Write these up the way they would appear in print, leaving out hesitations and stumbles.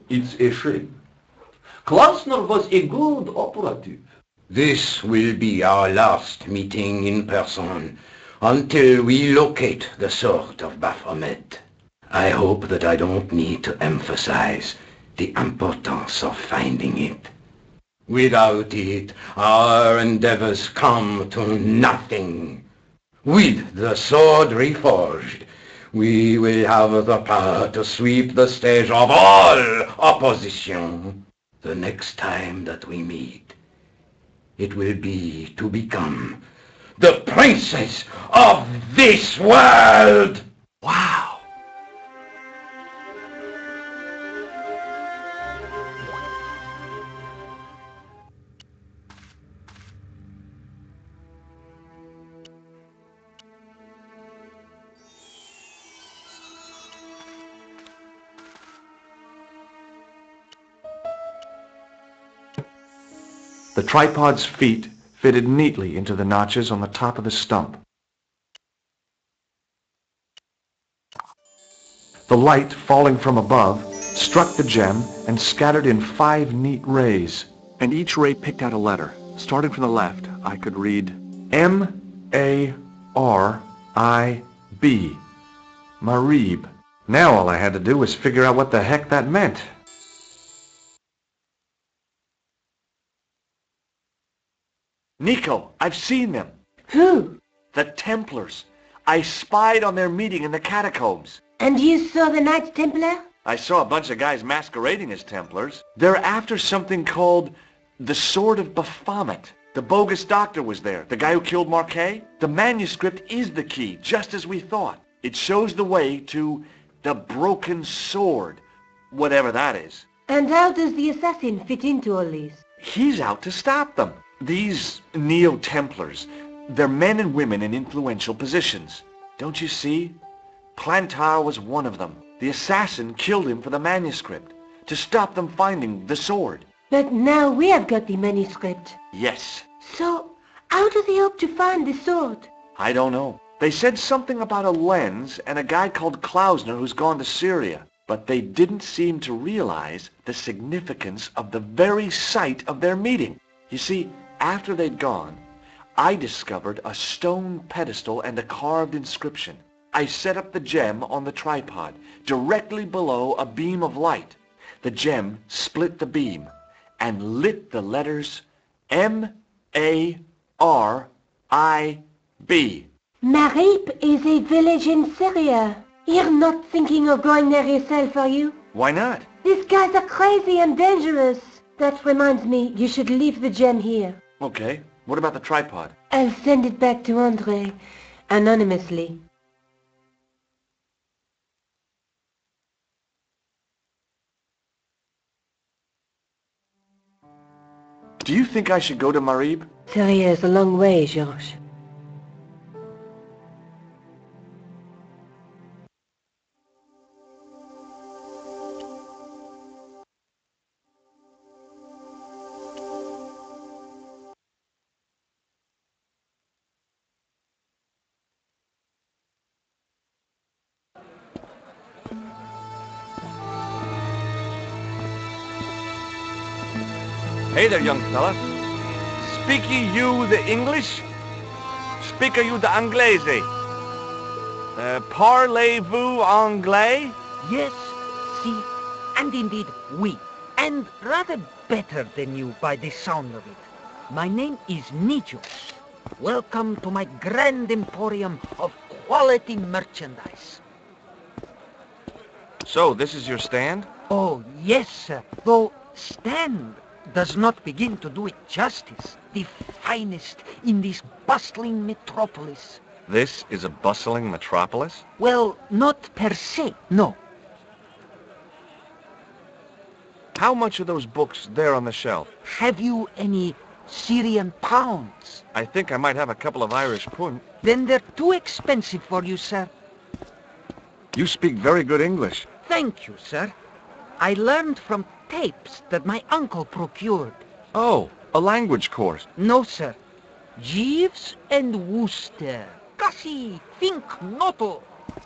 It's a shame. Klausner was a good operative. This will be our last meeting in person until we locate the sword of Baphomet. I hope that I don't need to emphasize the importance of finding it. Without it, our endeavors come to nothing. With the sword reforged, we will have the power to sweep the stage of all opposition. The next time that we meet, it will be to become the princess of this world! Wow! The tripod's feet fitted neatly into the notches on the top of the stump. The light, falling from above, struck the gem and scattered in 5 neat rays. And each ray picked out a letter. Starting from the left, I could read M-A-R-I-B. Marib. Now all I had to do was figure out what the heck that meant. Nico, I've seen them. Who? The Templars. I spied on their meeting in the catacombs. And you saw the Knights Templar? I saw a bunch of guys masquerading as Templars. They're after something called the Sword of Baphomet. The bogus doctor was there, the guy who killed Marquet. The manuscript is the key, just as we thought. It shows the way to the broken sword, whatever that is. And how does the assassin fit into all this? He's out to stop them. These Neo-Templars, they're men and women in influential positions. Don't you see? Plantar was one of them. The assassin killed him for the manuscript, to stop them finding the sword. But now we have got the manuscript. Yes. So, how do they hope to find the sword? I don't know. They said something about a lens and a guy called Klausner who's gone to Syria. But they didn't seem to realize the significance of the very site of their meeting. You see, after they'd gone, I discovered a stone pedestal and a carved inscription. I set up the gem on the tripod, directly below a beam of light. The gem split the beam and lit the letters M-A-R-I-B. Marib is a village in Syria. You're not thinking of going there yourself, are you? Why not? These guys are crazy and dangerous. That reminds me, you should leave the gem here. Okay. What about the tripod? I'll send it back to Andre, anonymously. Do you think I should go to Marib? Syria is a long way, Georges. Hey there, young fella. Speak you the English? Speak you the Anglais? Parlez-vous anglais? Yes, si, and indeed oui, and rather better than you by the sound of it. My name is Nijos. Welcome to my grand emporium of quality merchandise. So, this is your stand? Oh, yes, sir, though stand does not begin to do it justice. The finest in this bustling metropolis. This is a bustling metropolis? Well, not per se, no. How much are those books there on the shelf? Have you any Syrian pounds? I think I might have a couple of Irish pund. Then they're too expensive for you, sir. You speak very good English. Thank you, sir. I learned from tapes that my uncle procured. Oh, a language course. No, sir. Jeeves and Wooster. Cassie, think noto.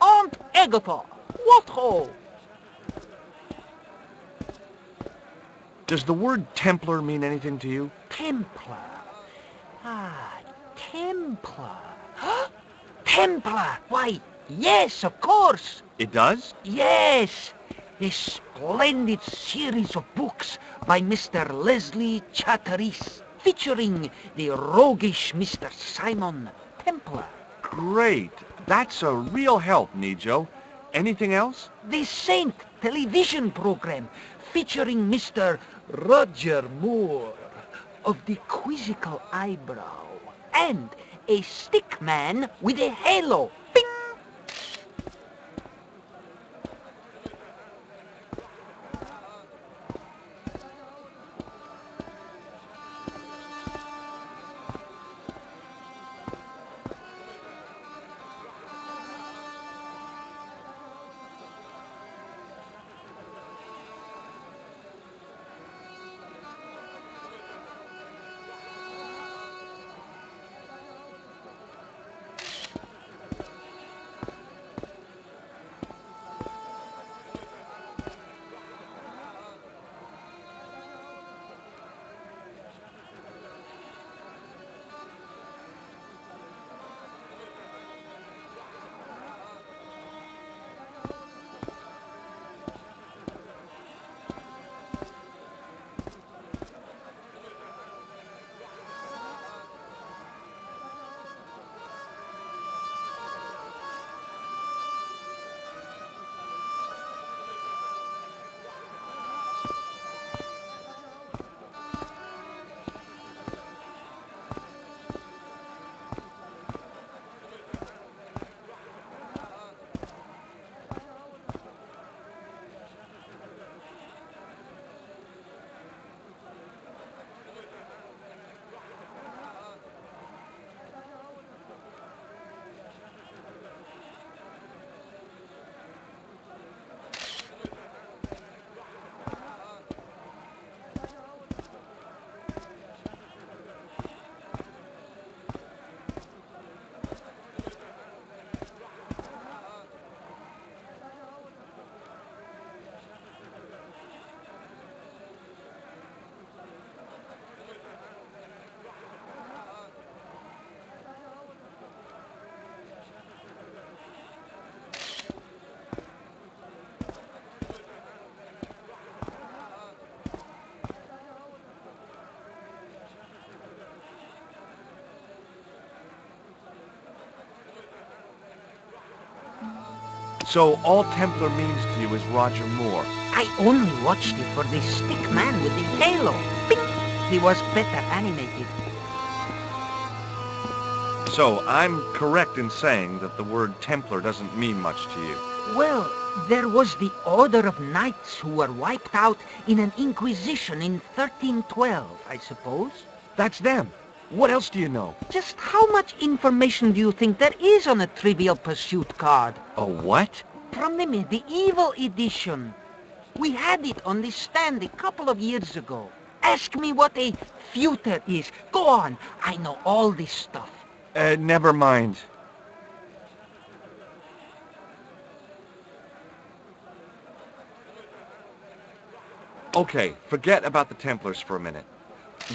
Aunt Agatha. What ho? Does the word Templar mean anything to you? Templar. Ah, Templar. Templar! Why, yes, of course. It does? Yes, a splendid series of books by Mr. Leslie Chatteris, featuring the roguish Mr. Simon Templar. Great. That's a real help, Nijo. Anything else? The Saint television program, featuring Mr. Roger Moore of the quizzical eyebrow, and a stick man with a halo. Bing! So all Templar means to you is Roger Moore. I only watched it for the stick man with the halo. Bing! He was better animated. So I'm correct in saying that the word Templar doesn't mean much to you. Well, there was the Order of Knights who were wiped out in an Inquisition in 1312, I suppose. That's them. What else do you know? Just how much information do you think there is on a Trivial Pursuit card? A what? From the medieval edition. We had it on the stand a couple of years ago. Ask me what a feuter is. Go on, I know all this stuff. Never mind. Okay, forget about the Templars for a minute.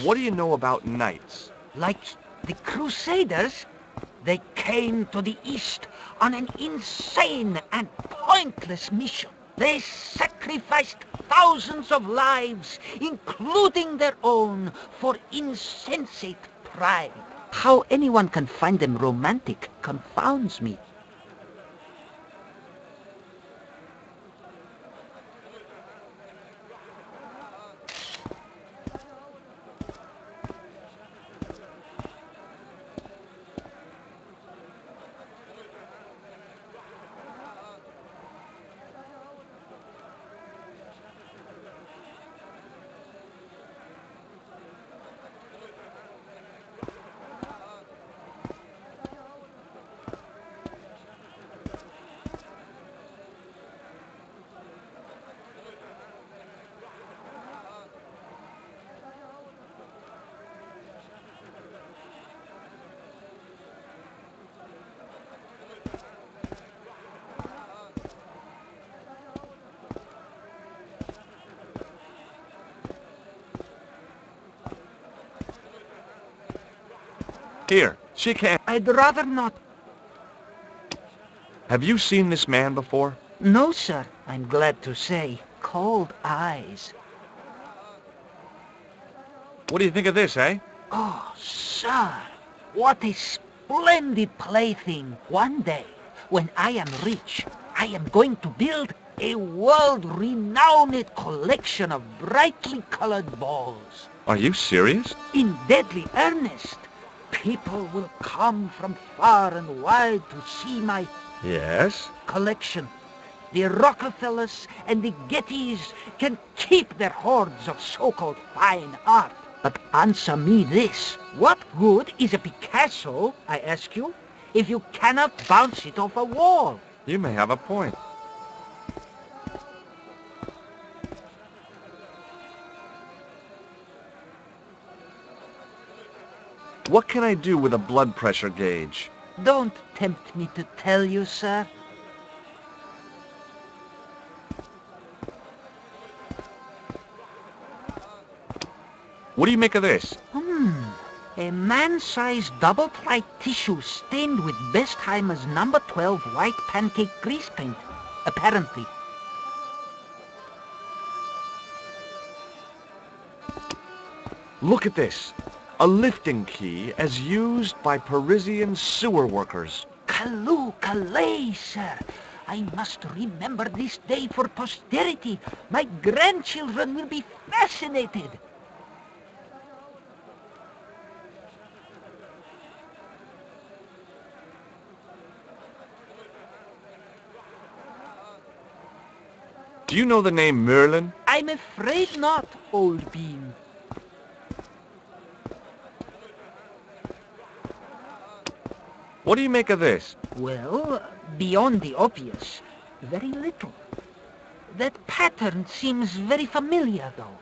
What do you know about knights? Like the Crusaders, they came to the East on an insane and pointless mission. They sacrificed thousands of lives, including their own, for insensate pride. How anyone can find them romantic confounds me. Here, shake hands. I'd rather not. Have you seen this man before? No, sir, I'm glad to say. Cold eyes. What do you think of this, eh? Oh, sir, what a splendid plaything. One day, when I am rich, I am going to build a world-renowned collection of brightly colored balls. Are you serious? In deadly earnest. People will come from far and wide to see my Yes? collection. The Rockefellers and the Gettys can keep their hoards of so-called fine art. But answer me this. What good is a Picasso, I ask you, if you cannot bounce it off a wall? You may have a point. What can I do with a blood pressure gauge? Don't tempt me to tell you, sir. What do you make of this? A man-sized double-ply tissue stained with Bestheimer's number 12 white pancake grease paint, apparently. Look at this. A lifting key as used by Parisian sewer workers. Callooh, Calais, sir. I must remember this day for posterity. My grandchildren will be fascinated. Do you know the name Merlin? I'm afraid not, old bean. What do you make of this? Well, beyond the obvious, very little. That pattern seems very familiar, though.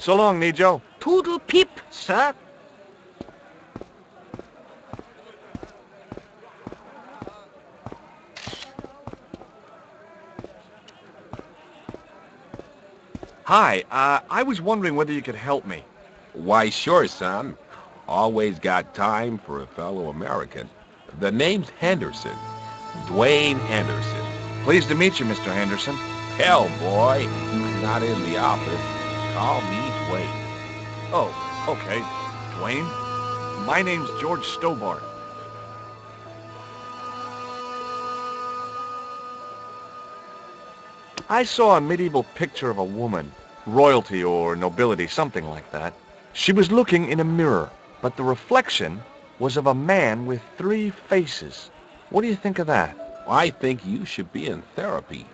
So long, Nijo. Toodle pip, sir. Hi, I was wondering whether you could help me. Why, sure, son. Always got time for a fellow American. The name's Henderson. Dwayne Henderson. Pleased to meet you, Mr. Henderson. Hell, boy. I'm not in the office. Call me Dwayne. Oh, okay. Dwayne. My name's George Stobart. I saw a medieval picture of a woman, royalty or nobility, something like that. She was looking in a mirror, but the reflection was of a man with 3 faces. What do you think of that? I think you should be in therapy.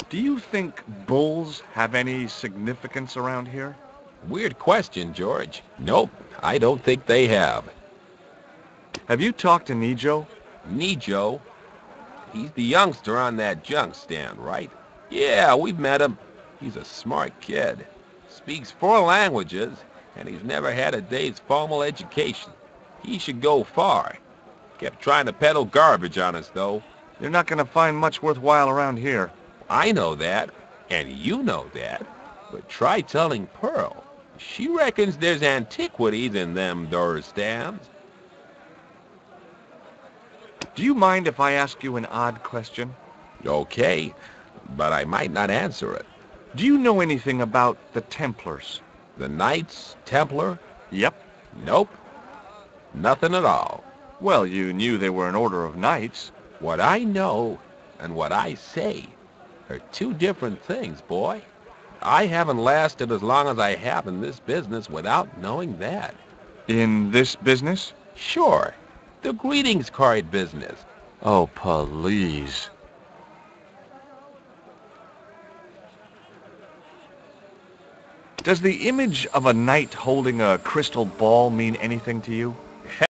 Do you think bulls have any significance around here? Weird question, George. Nope, I don't think they have. Have you talked to Nijo? Nijo? He's the youngster on that junk stand, right? Yeah, we've met him. He's a smart kid. Speaks 4 languages, and he's never had a day's formal education. He should go far. Kept trying to peddle garbage on us, though. You're not going to find much worthwhile around here. I know that, and you know that. But try telling Pearl. She reckons there's antiquities in them door stands. Do you mind if I ask you an odd question? Okay, but I might not answer it. Do you know anything about the Templars? The Knights Templar? Yep. Nope. Nothing at all. Well, you knew they were an order of knights. What I know and what I say are 2 different things, boy. I haven't lasted as long as I have in this business without knowing that. In this business? Sure. The greetings card business. Oh, please. Does the image of a knight holding a crystal ball mean anything to you?